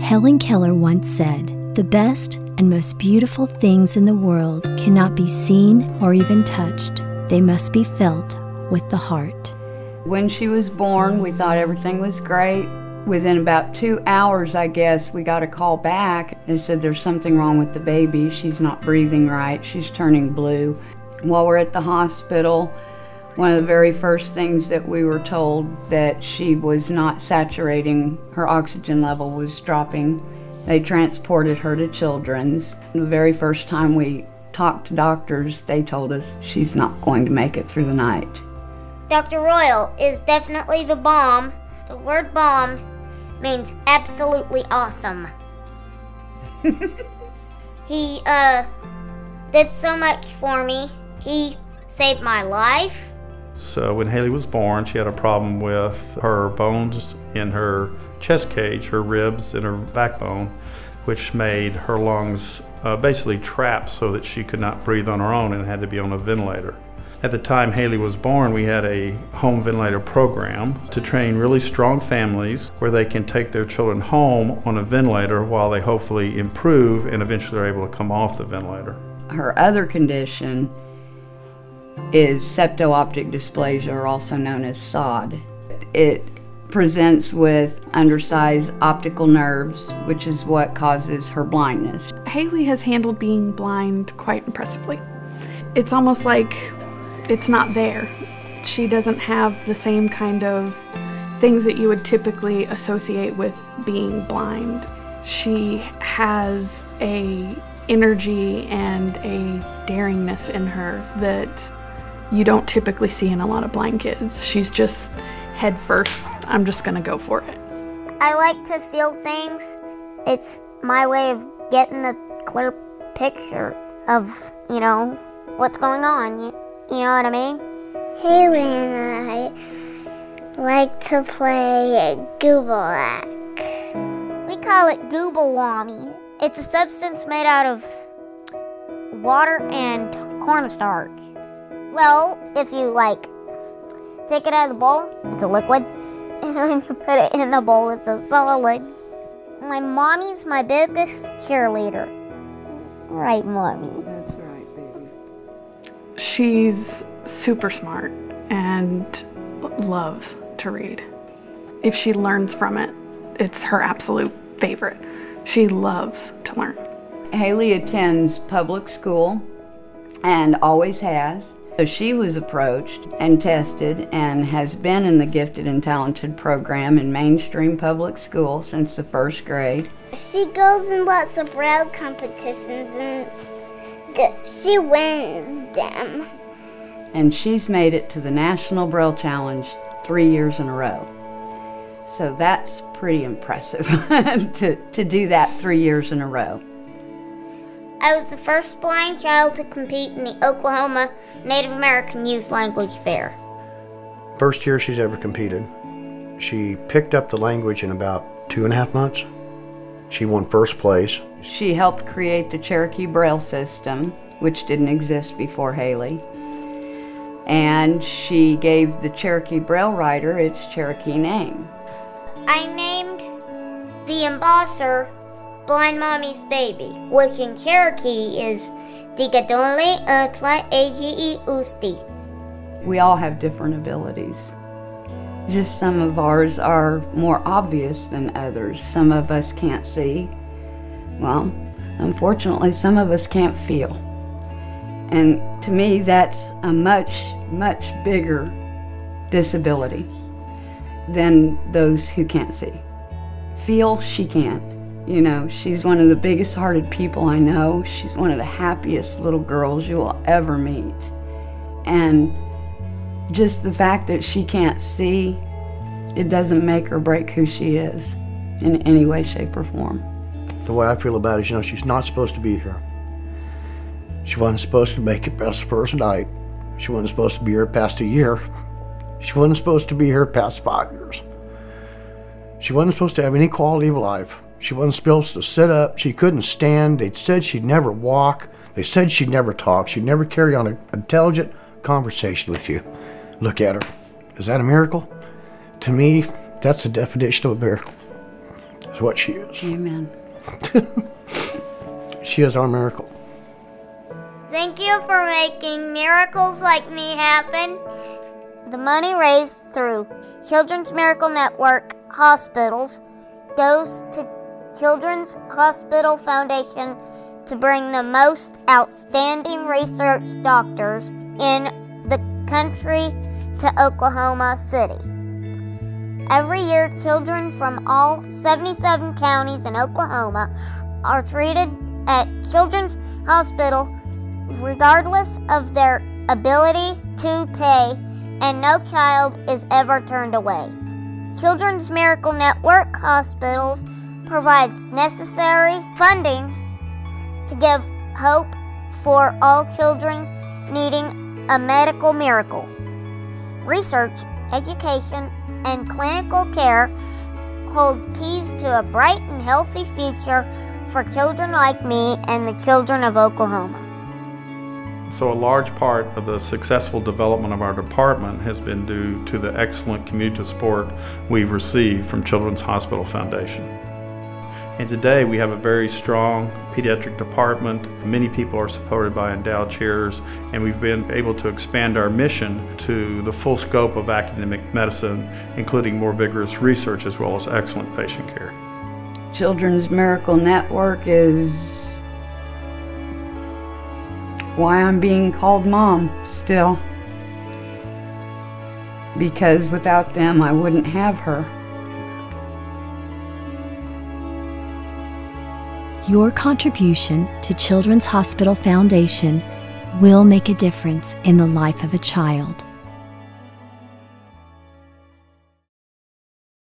Helen Keller once said, "The best and most beautiful things in the world cannot be seen or even touched. They must be felt with the heart." When she was born, we thought everything was great. Within about 2 hours, I guess, we got a call back and said there's something wrong with the baby. She's not breathing right. She's turning blue. While we're at the hospital, one of the very first things that we were told that she was not saturating, her oxygen level was dropping. They transported her to Children's. The very first time we talked to doctors, they told us she's not going to make it through the night. Dr. Royal is definitely the bomb. The word bomb means absolutely awesome. He did so much for me. He saved my life. So when Hailey was born, she had a problem with her bones in her chest cage, her ribs and her backbone, which made her lungs basically trapped so that she could not breathe on her own and had to be on a ventilator. At the time Hailey was born, we had a home ventilator program to train really strong families where they can take their children home on a ventilator while they hopefully improve and eventually are able to come off the ventilator. Her other condition is septo-optic dysplasia, or also known as SOD. It presents with undersized optical nerves, which is what causes her blindness. Hailey has handled being blind quite impressively. It's almost like it's not there. She doesn't have the same kind of things that you would typically associate with being blind. She has a energy and a daringness in her that you don't typically see in a lot of blind kids. She's just head first, I'm just gonna go for it. I like to feel things. It's my way of getting a clear picture of, what's going on. You know what I mean? Hailey and I like to play Google-ack. We call it Gooble-wommy. It's a substance made out of water and cornstarch. Well, if you take it out of the bowl, it's a liquid. And when you put it in the bowl, it's a solid. My mommy's my biggest cheerleader. Right, Mommy? That's right, baby. She's super smart and loves to read. If she learns from it, it's her absolute favorite. She loves to learn. Hailey attends public school and always has. So she was approached and tested and has been in the Gifted and Talented program in mainstream public school since the 1st grade. She goes in lots of Braille competitions and she wins them. And she's made it to the National Braille Challenge 3 years in a row. So that's pretty impressive to do that 3 years in a row. I was the first blind child to compete in the Oklahoma Native American Youth Language Fair. First year she's ever competed. She picked up the language in about 2.5 months. She won 1st place. She helped create the Cherokee Braille system, which didn't exist before Hailey. And she gave the Cherokee Braille writer its Cherokee name. I named the embosser Blind Mommy's Baby, which in Cherokee is Digadole Utla Age Usti. We all have different abilities. Just some of ours are more obvious than others. Some of us can't see. Well, unfortunately, some of us can't feel. And to me, that's a much, much bigger disability than those who can't see. Feel, she can't. She's one of the biggest hearted people I know. She's one of the happiest little girls you will ever meet. And just the fact that she can't see, it doesn't make or break who she is in any way, shape, or form. The way I feel about it is, she's not supposed to be here. She wasn't supposed to make it past the 1st night. She wasn't supposed to be here past a year. She wasn't supposed to be here past 5 years. She wasn't supposed to have any quality of life. She wasn't supposed to sit up. She couldn't stand. They said she'd never walk. They said she'd never talk. She'd never carry on an intelligent conversation with you. Look at her. Is that a miracle? To me, that's the definition of a miracle. As It's what she is. Amen. She is our miracle. Thank you for making miracles like me happen. The money raised through Children's Miracle Network hospitals goes to Children's Hospital Foundation to bring the most outstanding research doctors in the country to Oklahoma City. Every year, children from all 77 counties in Oklahoma are treated at Children's Hospital regardless of their ability to pay, and no child is ever turned away. Children's Miracle Network hospitals provides necessary funding to give hope for all children needing a medical miracle. Research, education, and clinical care hold keys to a bright and healthy future for children like me and the children of Oklahoma. So a large part of the successful development of our department has been due to the excellent community support we've received from Children's Hospital Foundation. And today we have a very strong pediatric department. Many people are supported by endowed chairs, and we've been able to expand our mission to the full scope of academic medicine, including more vigorous research as well as excellent patient care. Children's Miracle Network is why I'm being called Mom still. Because without them, I wouldn't have her. Your contribution to Children's Hospital Foundation will make a difference in the life of a child.